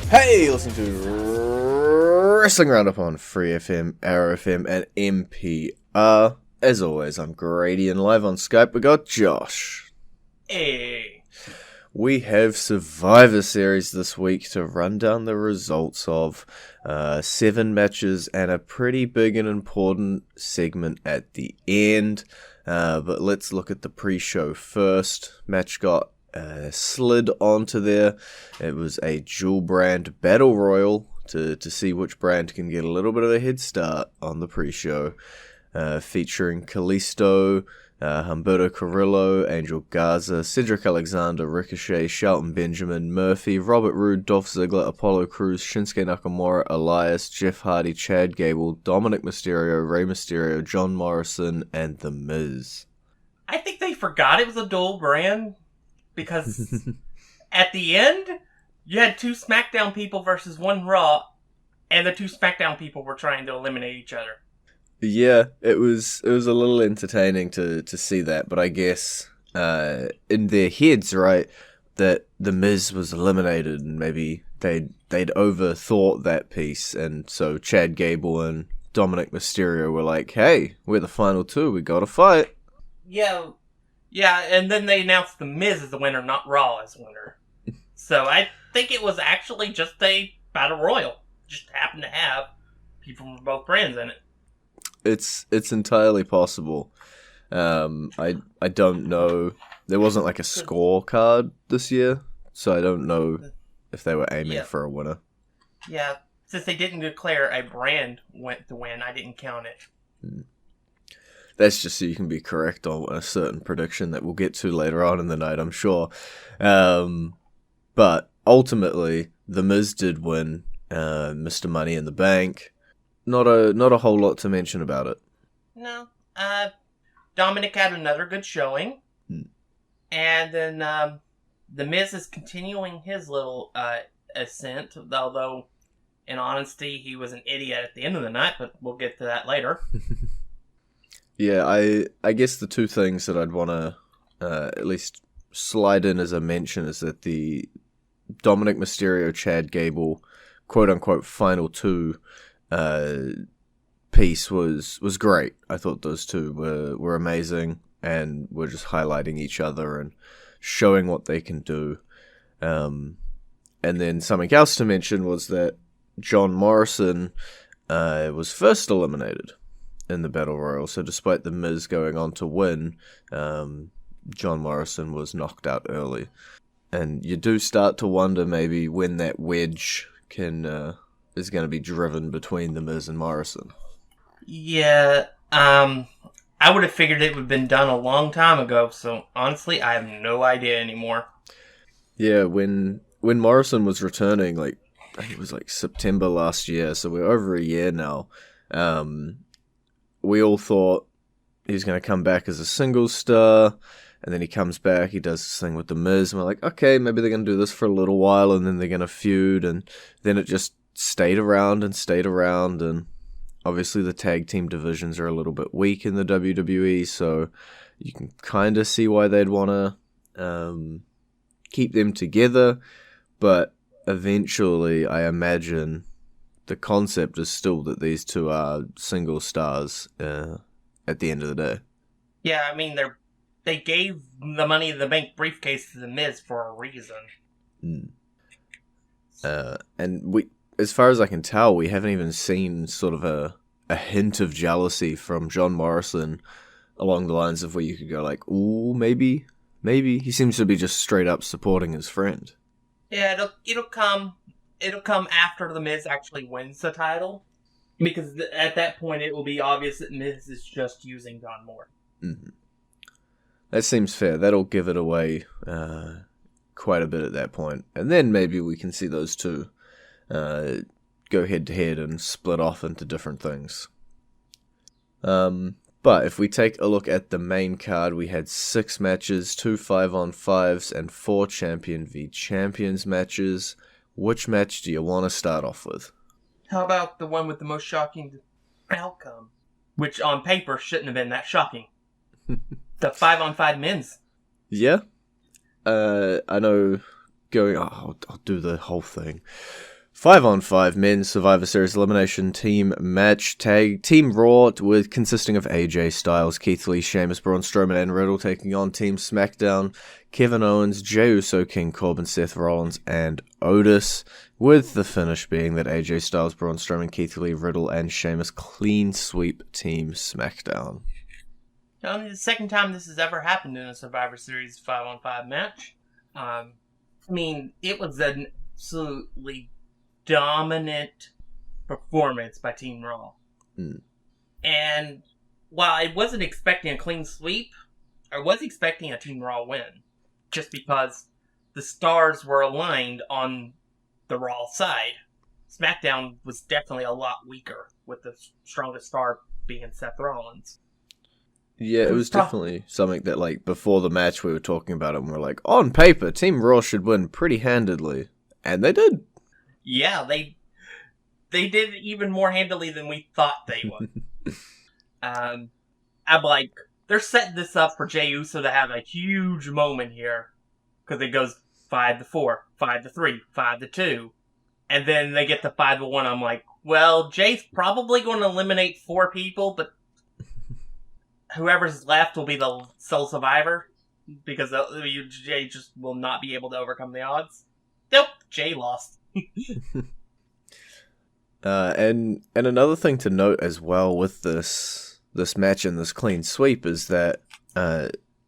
Hey, listen to Wrestling Roundup on FreeFM, ArrowFM, and MPR. As always, I'm Grady, and live on Skype we got Josh. Hey. We have Survivor Series this week to run down the results of 7 matches and a pretty big and important segment at the end. But let's look at the pre-show first. Match got slid onto there. It was a dual brand battle royal to see which brand can get a little bit of a head start on the pre-show, featuring Kalisto, Humberto Carrillo, Angel Garza, Cedric Alexander, Ricochet, Shelton Benjamin, Murphy, Robert Roode, Dolph Ziggler, Apollo Crews, Shinsuke Nakamura, Elias, Jeff Hardy, Chad Gable, Dominic Mysterio, Rey Mysterio, John Morrison, and The Miz. I think they forgot it was a dual brand because at the end, you had 2 SmackDown people versus 1 Raw, and the 2 SmackDown people were trying to eliminate each other. Yeah, it was a little entertaining to see that, but I guess in their heads, right, that The Miz was eliminated, and maybe they'd overthought that piece, and so Chad Gable and Dominic Mysterio were like, "Hey, we're the final 2, we gotta fight." Yeah, and then they announced The Miz as the winner, not Raw as the winner. So I think it was actually just a battle royal. Just happened to have people from both brands in it. It's entirely possible. I don't know. There wasn't like a scorecard this year, so I don't know if they were aiming for a winner. Yeah, since they didn't declare a brand went to win, I didn't count it. That's just so you can be correct on a certain prediction that we'll get to later on in the night, I'm sure. But ultimately, The Miz did win Mr. Money in the Bank. Not a whole lot to mention about it. No. Dominic had another good showing. And then The Miz is continuing his little ascent, although, in honesty, he was an idiot at the end of the night, but we'll get to that later. Yeah, I guess the 2 things that I'd want to at least slide in as a mention is that the Dominic Mysterio, Chad Gable, quote-unquote, final 2 piece was great. I thought those 2 were amazing and were just highlighting each other and showing what they can do. And then something else to mention was that John Morrison was first eliminated in the Battle Royal, so despite The Miz going on to win, John Morrison was knocked out early. And you do start to wonder maybe when that wedge is going to be driven between The Miz and Morrison. Yeah, I would have figured it would have been done a long time ago, so honestly, I have no idea anymore. Yeah, when Morrison was returning, I think it was September last year, so we're over a year now, we all thought he was going to come back as a singles star, and then he comes back, he does this thing with The Miz, and we're like, okay, maybe they're going to do this for a little while, and then they're going to feud, and then it just stayed around, and obviously the tag team divisions are a little bit weak in the WWE, so you can kind of see why they'd want to keep them together, but eventually I imagine the concept is still that these 2 are single stars at the end of the day. Yeah, I mean, they gave the Money in the Bank briefcase to The Miz for a reason. And we, as far as I can tell, we haven't even seen sort of a hint of jealousy from John Morrison along the lines of where you could go like, ooh, maybe. He seems to be just straight up supporting his friend. Yeah, it'll come after The Miz actually wins the title, because at that point it will be obvious that Miz is just using John Moore. Mm-hmm. That seems fair. That'll give it away quite a bit at that point, and then maybe we can see those 2 go head to head and split off into different things. But if we take a look at the main card, we had 6 matches, 2 5-on-5s, and 4 champion v champions matches. Which match do you want to start off with? How about the one with the most shocking outcome? Which on paper shouldn't have been that shocking. The 5-on-5 men's. Yeah. I know I'll do the whole thing. 5-on-5 men's Survivor Series elimination team match tag Team Raw with consisting of AJ Styles, Keith Lee, Sheamus, Braun Strowman, and Riddle taking on Team SmackDown, Kevin Owens, Jey Uso, King Corbin, Seth Rollins, and Otis, with the finish being that AJ Styles, Braun Strowman, Keith Lee, Riddle, and Sheamus clean sweep Team SmackDown. The second time this has ever happened in a Survivor Series 5-on-5 match. It was an absolutely dominant performance by Team Raw. And while I wasn't expecting a clean sweep, I was expecting a Team Raw win. Just because the stars were aligned on the Raw side. SmackDown was definitely a lot weaker, with the strongest star being Seth Rollins. Yeah, it was definitely something that, like, before the match we were talking about it and we're like, on paper, Team Raw should win pretty handedly. And they did. Yeah, they did even more handily than we thought they would. I'm like, they're setting this up for Jey Uso to have a huge moment here. Because it goes 5-4, 5-3, 5-2. And then they get to 5-1. I'm like, well, Jay's probably going to eliminate 4 people, but whoever's left will be the sole survivor. Because Jay just will not be able to overcome the odds. Nope, Jay lost. And another thing to note as well with this match and this clean sweep is that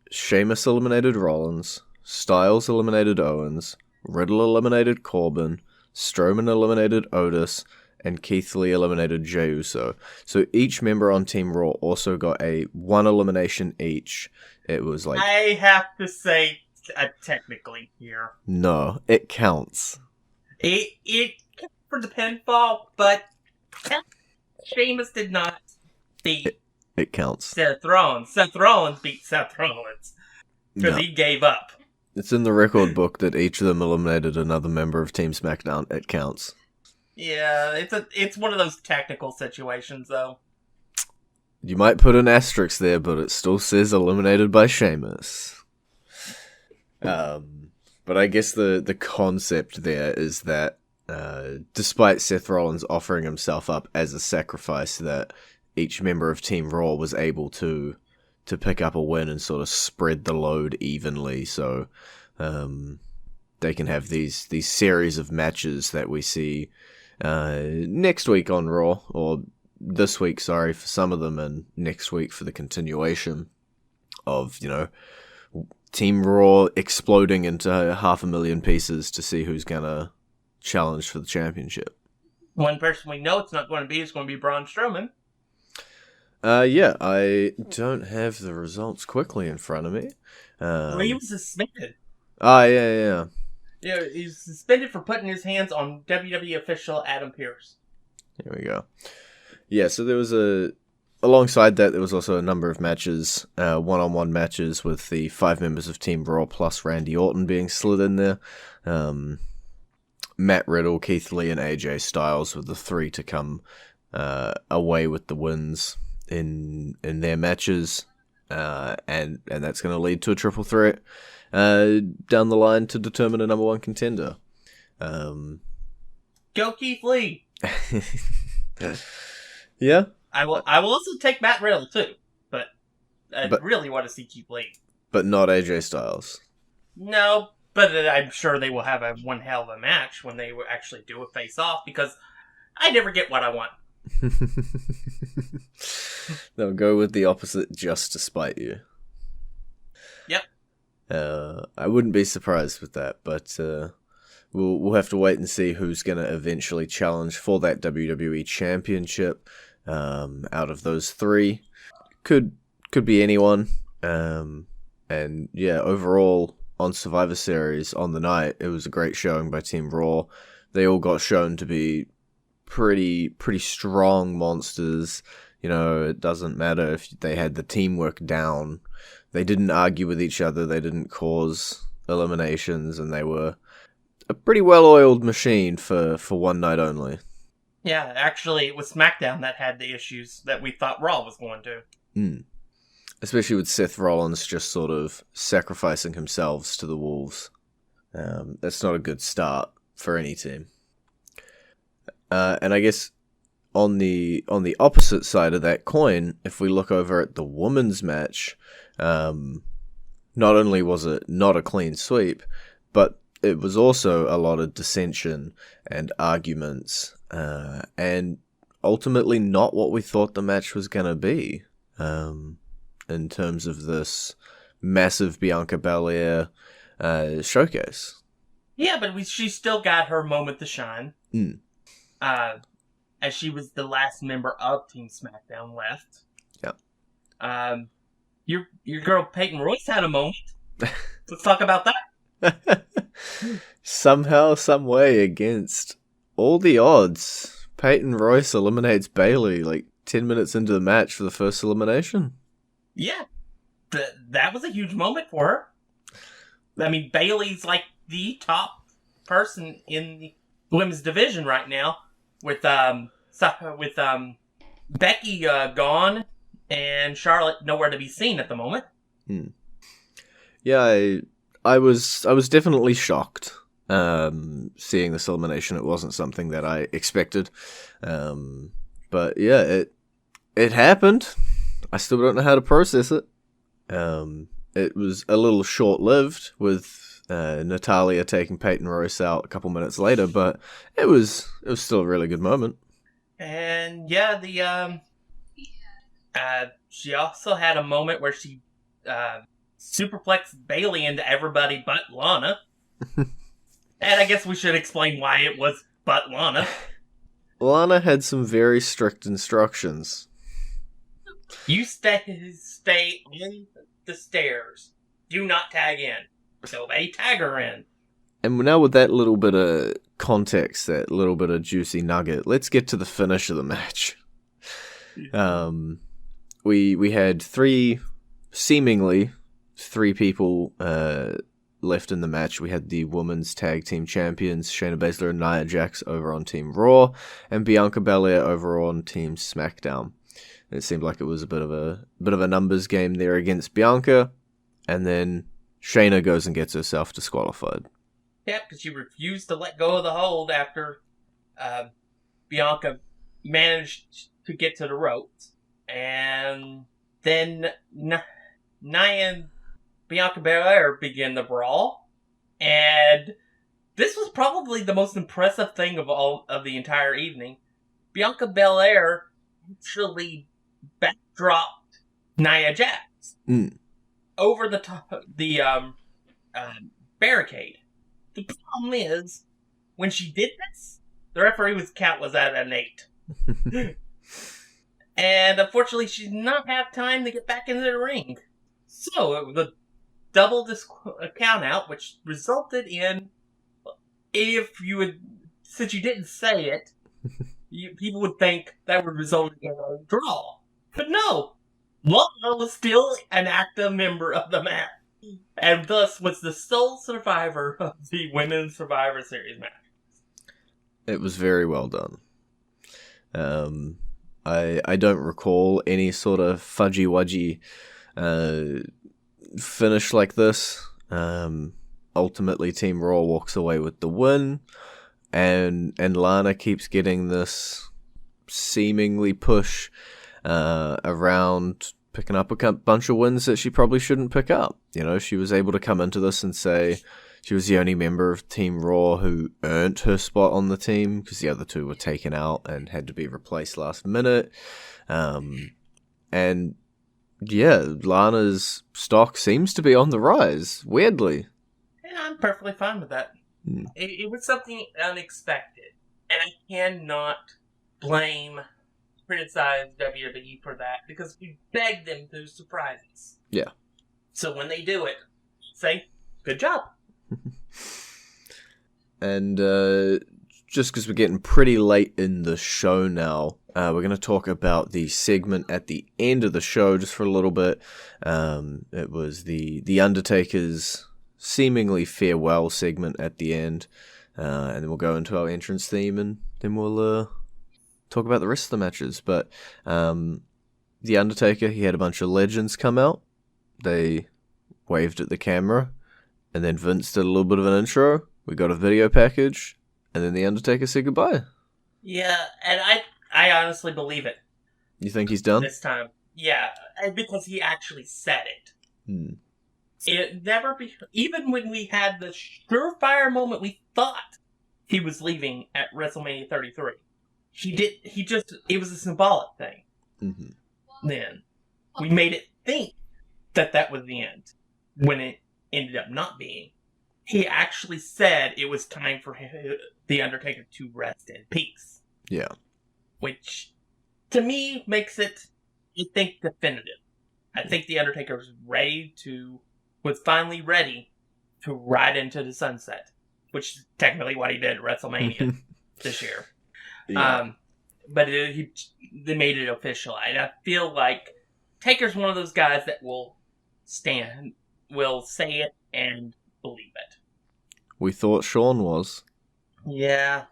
Sheamus eliminated Rollins, Styles eliminated Owens, Riddle eliminated Corbin, Strowman eliminated Otis, and Keith Lee eliminated Jey Uso. So each member on Team Raw also got a 1 elimination each. It was like... I have to say, technically here. No, it counts. It for the pinfall, but Sheamus did not beat... It counts. Seth Rollins. Seth Rollins beat Seth Rollins. Because he gave up. It's in the record book that each of them eliminated another member of Team SmackDown. It counts. Yeah, it's one of those technical situations, though. You might put an asterisk there, but it still says eliminated by Sheamus. But I guess the concept there is that despite Seth Rollins offering himself up as a sacrifice, that each member of Team Raw was able to pick up a win and sort of spread the load evenly, so they can have these series of matches that we see next week on Raw, or this week, sorry, for some of them, and next week for the continuation of, Team Raw exploding into 500,000 pieces to see who's gonna challenge for the championship. One person we know it's not going to be is going to be Braun Strowman. Yeah, I don't have the results quickly in front of me. Well, he was suspended. Yeah. Yeah, he's suspended for putting his hands on WWE official Adam Pearce. Here we go. Yeah, so there was alongside that, there was also a number of matches, one-on-one matches with the 5 members of Team Raw plus Randy Orton being slid in there. Matt Riddle, Keith Lee, and AJ Styles were the 3 to come away with the wins in their matches, and that's going to lead to a triple threat down the line to determine a number 1 contender. Go Keith Lee! Yeah? I will also take Matt Riddle too, but I really want to see Keith Lee. But not AJ Styles. No, but I'm sure they will have one hell of a match when they actually do a face-off, because I never get what I want. They'll go with the opposite just to spite you. Yep. I wouldn't be surprised with that, but we'll have to wait and see who's going to eventually challenge for that WWE Championship. Out of those 3, could be anyone. And yeah, overall on Survivor Series on the night, it was a great showing by Team Raw. They all got shown to be pretty strong monsters. It doesn't matter if they had the teamwork down. They didn't argue with each other. They didn't cause eliminations, and they were a pretty well-oiled machine for one night only. Yeah, actually, it was SmackDown that had the issues that we thought Raw was going to. Especially with Seth Rollins just sort of sacrificing himself to the wolves. That's not a good start for any team. And I guess on the opposite side of that coin, if we look over at the women's match, not only was it not a clean sweep, but it was also a lot of dissension and arguments, and ultimately not what we thought the match was going to be, in terms of this massive Bianca Belair showcase. Yeah, but she still got her moment to shine. As she was the last member of Team SmackDown left. Yeah. Your girl Peyton Royce had a moment. Let's talk about that. Somehow, some way, against all the odds, Peyton Royce eliminates Bayley like 10 minutes into the match for the first elimination. Yeah. That was a huge moment for her. I mean, Bayley's like the top person in the women's division right now, with Becky gone and Charlotte nowhere to be seen at the moment. Yeah, I was definitely shocked seeing this elimination. It wasn't something that I expected, but yeah, it happened. I still don't know how to process it. It was a little short-lived with Natalya taking Peyton Royce out a couple minutes later, but it was still a really good moment. And yeah, she also had a moment where she superplexed Bayley into everybody but Lana. And I guess we should explain why it was but Lana. Lana had some very strict instructions. You stay in the stairs. Do not tag in. So they tag her in. And now with that little bit of context, that little bit of juicy nugget, let's get to the finish of the match. We had seemingly three people left in the match. We had the women's tag team champions, Shayna Baszler and Nia Jax, over on Team Raw, and Bianca Belair over on Team SmackDown. It seemed like it was a bit of a numbers game there against Bianca, and then Shayna goes and gets herself disqualified. Yeah, because she refused to let go of the hold after Bianca managed to get to the ropes. And then Nia and Bianca Belair begin the brawl. And this was probably the most impressive thing of all of the entire evening. Bianca Belair actually backdropped Nia Jax over the top of the barricade. The problem is, when she did this, the referee count was at an 8. And unfortunately, she did not have time to get back into the ring. So it was a double count out, which resulted in, since you didn't say it, people would think that would result in a draw. But no, Lana was still an active member of the match, and thus was the sole survivor of the Women's Survivor Series match. It was very well done. I don't recall any sort of fudgy-wudgy finish like this. Ultimately, Team Raw walks away with the win, and Lana keeps getting this seemingly push around picking up a bunch of wins that she probably shouldn't pick up. You know, she was able to come into this and say she was the only member of Team Raw who earned her spot on the team, because the other two were taken out and had to be replaced last minute. And yeah, Lana's stock seems to be on the rise, weirdly. And I'm perfectly fine with that. It was something unexpected, and I cannot criticize WWE for that, because we begged them to surprise us. Yeah. So when they do it, say, good job. And just because we're getting pretty late in the show now, we're going to talk about the segment at the end of the show just for a little bit. It was the Undertaker's seemingly farewell segment at the end, and then we'll go into our entrance theme, and then we'll talk about the rest of the matches. But the Undertaker, he had a bunch of legends come out. They waved at the camera, and then Vince did a little bit of an intro. We got a video package, and then the Undertaker said goodbye. Yeah, and I honestly believe it You think he's done? this time. Yeah, and because he actually said it. Hmm. It never be even when we had the surefire moment we thought he was leaving at WrestleMania 33. He just it was a symbolic thing. Mm-hmm. Then we made it think that was the end when it ended up not being. He actually said it was time for the Undertaker to rest in peace, Yeah. which to me makes it, I think, definitive. I think the Undertaker was finally ready to ride into the sunset, which is technically what he did at WrestleMania this year. Yeah. But they made it official, and I feel like Taker's one of those guys that will say it and believe it. We thought Shawn was. Yeah.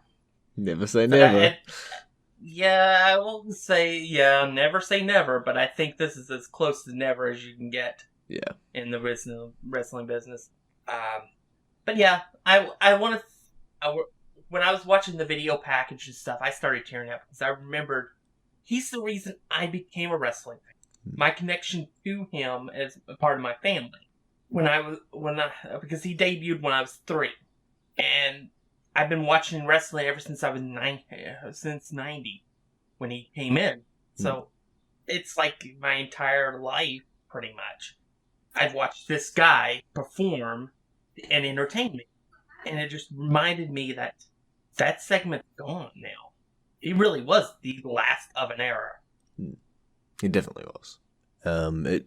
Never say never. I won't say, never say never, but I think this is as close to never as you can get. Yeah. In the wrestling business. But yeah, I want to. When I was watching the video package and stuff, I started tearing up because I remembered he's the reason I became a wrestling fan. My connection to him as a part of my family. Because he debuted when I was 3, and I've been watching wrestling ever since I was since 90 when he came in. So it's like my entire life, pretty much. I've watched this guy perform and entertain me. And it just reminded me that segment's gone now. He really was the last of an era. He definitely was.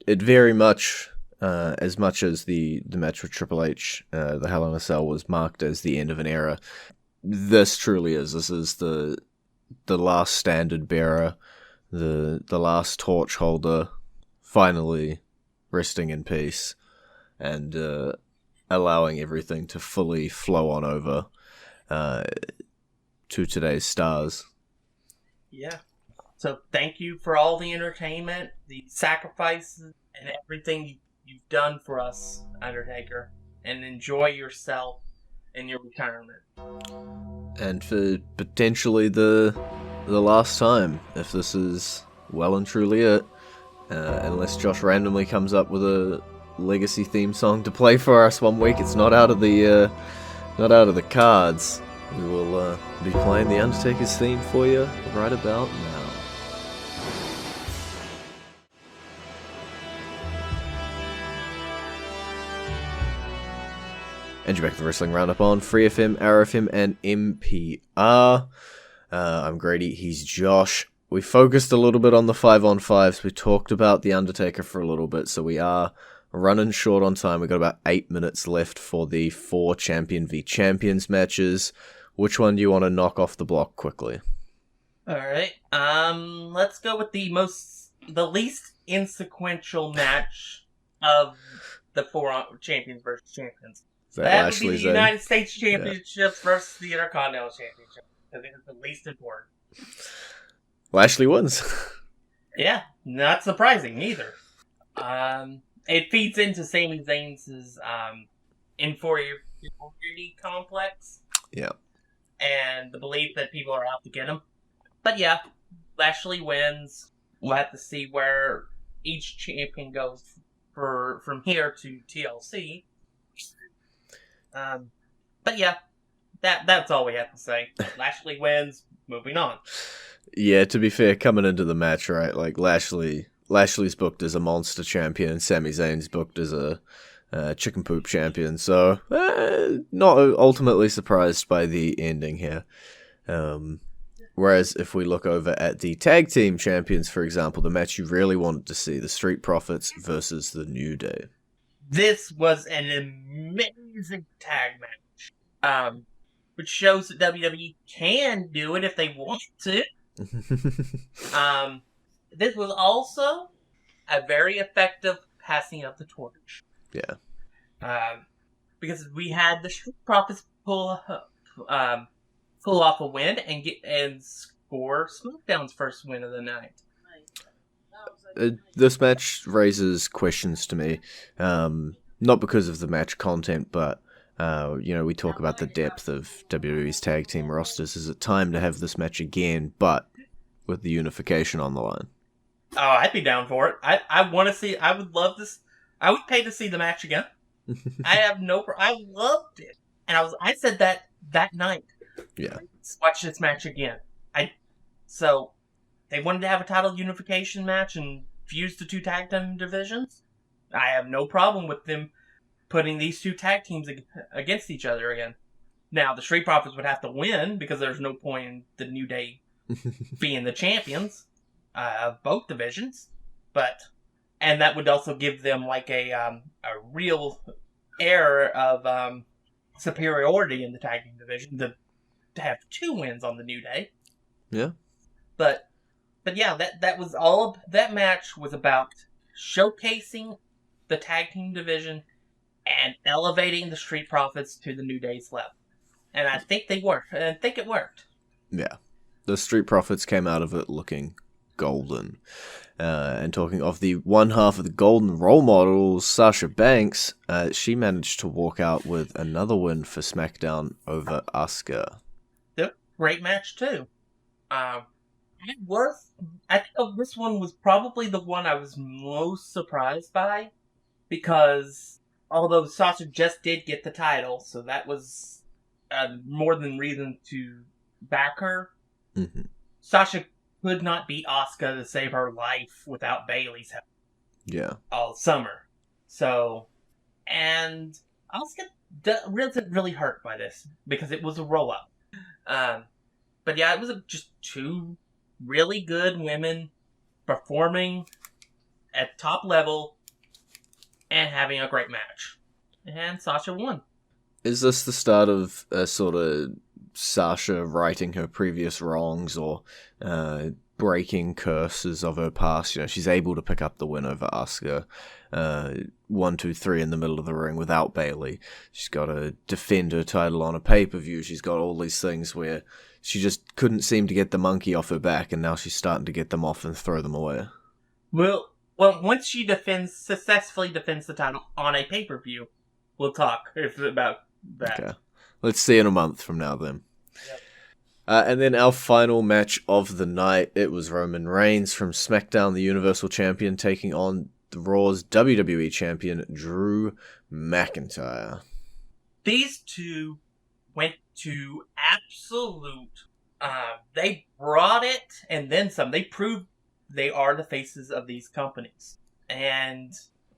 It very much, as much as the match with Triple H, the Hell in a Cell, was marked as the end of an era, this truly is. This is the last standard bearer, the last torch holder, finally resting in peace, and allowing everything to fully flow on over to today's stars. Yeah. So thank you for all the entertainment, the sacrifices, and everything you've done for us, Undertaker. And enjoy yourself in your retirement. And for potentially the last time, if this is well and truly it, unless Josh randomly comes up with a legacy theme song to play for us one week, it's not out of the cards. We will be playing the Undertaker's theme for you right about now. And you're back to the Wrestling Roundup on FreeFM, ArrowFM, and MPR. I'm Grady, he's Josh. We focused a little bit on the 5-on-5s. We talked about The Undertaker for a little bit, so we are running short on time. We've got about 8 minutes left for the 4 Champion v Champions matches. Which one do you want to knock off the block quickly? Alright, let's go with the least insequential match of the 4 Champions versus Champions. That would be the United States Championship versus the Intercontinental Championship. Because it is the least important. Lashley wins. Yeah, not surprising either. It feeds into Sami Zayn's inferiority complex. Yeah. And the belief that people are out to get him. But yeah, Lashley wins. We'll have to see where each champion goes from here to TLC. But yeah, that's all we have to say. Lashley wins. Moving on. Yeah, to be fair, coming into the match, right? Like Lashley's booked as a monster champion, and Sami Zayn's booked as a chicken poop champion. So not ultimately surprised by the ending here. Whereas if we look over at the tag team champions, for example, the match you really wanted to see, the Street Profits versus the New Day. This was an amazing tag match, which shows that WWE can do it if they want to. This was also a very effective passing of the torch. Yeah. Because we had the Street Profits pull off a win and score SmackDown's first win of the night. This match raises questions to me, not because of the match content, but We talk about the depth of WWE's tag team rosters. Is it time to have this match again, but with the unification on the line? Oh, I'd be down for it. I want to see. I would love this. I would pay to see the match again. I have no. I loved it, and I said that night. Yeah. Let's watch this match again. So they wanted to have a title unification match and fuse the two tag team divisions. I have no problem with them putting these two tag teams against each other again. Now, the Street Profits would have to win because there's no point in the New Day being the champions of both divisions. And that would also give them like a real air of superiority in the tag team division to have 2 wins on the New Day. Yeah. But yeah, that was all. That match was about showcasing the tag team division and elevating the Street Profits to the New Day's level. And I think they worked. I think it worked. Yeah. The Street Profits came out of it looking golden. And talking of the one half of the golden role models, Sasha Banks, she managed to walk out with another win for SmackDown over Asuka. Yep. Great match, too. I think this one was probably the one I was most surprised by, because although Sasha just did get the title, so that was more than reason to back her. Mm-hmm. Sasha could not beat Asuka to save her life without Bayley's help. Yeah. All summer. So, and Asuka wasn't really hurt by this because it was a roll up. But yeah, it was just 2 really good women performing at top level and having a great match. And Sasha won. Is this the start of a sort of Sasha righting her previous wrongs or breaking curses of her past? She's able to pick up the win over Asuka. 1, 2, 3 in the middle of the ring without Bayley. She's got to defend her title on a pay-per-view. She's got all these things where she just couldn't seem to get the monkey off her back, and now she's starting to get them off and throw them away. Well, once she successfully defends the title on a pay-per-view, we'll talk about that. Okay. Let's see in a month from now then. Yep. And then our final match of the night, it was Roman Reigns from SmackDown, the Universal Champion, taking on the Raw's WWE Champion, Drew McIntyre. These two went to absolute... they brought it, and then some. They proved they are the faces of these companies. And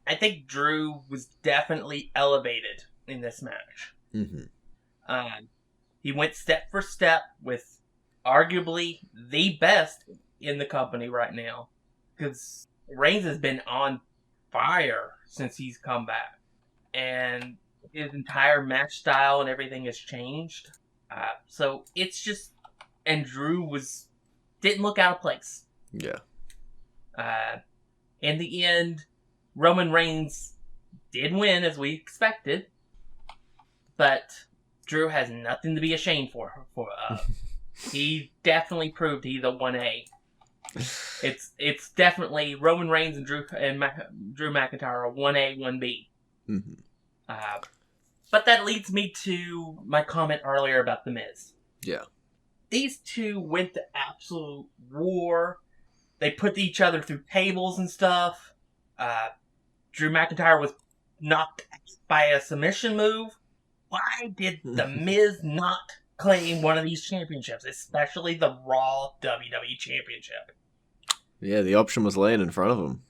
I think Drew was definitely elevated in this match. Mm-hmm. He went step for step with arguably the best in the company right now. Because Reigns has been on fire since he's come back. And his entire match style and everything has changed. So it's just... And Drew didn't look out of place. Yeah. In the end, Roman Reigns did win as we expected. But Drew has nothing to be ashamed for. He definitely proved he's a 1A. It's definitely Roman Reigns and Drew McIntyre are 1A, 1B. Mm-hmm. But that leads me to my comment earlier about The Miz. Yeah. These two went to absolute war. They put each other through tables and stuff. Drew McIntyre was knocked by a submission move. Why did The Miz not claim one of these championships, especially the Raw WWE Championship? Yeah, the option was laying in front of him.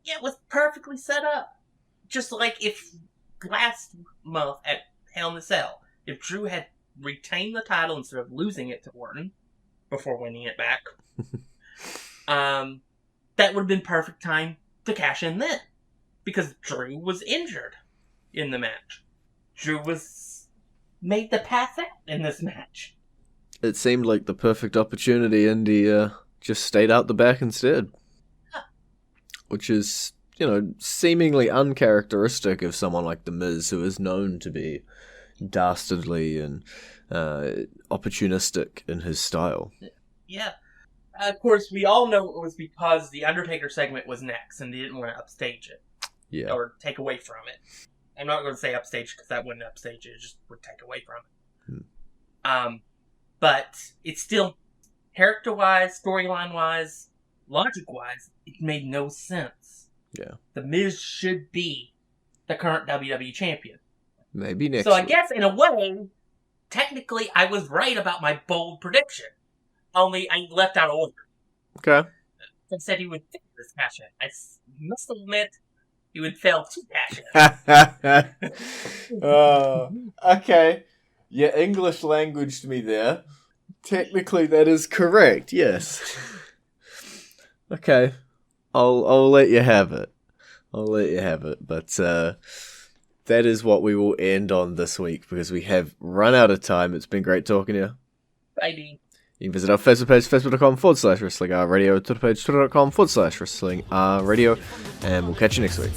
Yeah, it was perfectly set up. Just like if last month at Hell in a Cell, if Drew had retained the title instead of losing it to Orton before winning it back, that would have been perfect time to cash in then. Because Drew was injured in the match. Drew was made to pass out in this match. It seemed like the perfect opportunity, and he just stayed out the back instead. Huh. Which is, seemingly uncharacteristic of someone like The Miz, who is known to be dastardly and opportunistic in his style. Yeah. Of course, we all know it was because the Undertaker segment was next, and they didn't want to upstage it. Yeah. Or take away from it. I'm not going to say upstage because that wouldn't upstage it. It just would take away from it. But it's still, character-wise, storyline-wise, logic-wise, it made no sense. Yeah. The Miz should be the current WWE champion. Maybe next So I week. guess, in a way, technically, I was right about my bold prediction. Only I left out an order. Okay. I said he would fail this cash in. I must admit, he would fail to cash in. Okay. You English languaged me there. Technically, that is correct. Yes. Okay. I'll let you have it. But that is what we will end on this week because we have run out of time. It's been great talking to you. Bye. You can visit our Facebook page, facebook.com/wrestling radio, Twitter page, twitter.com/wrestling radio, and we'll catch you next week.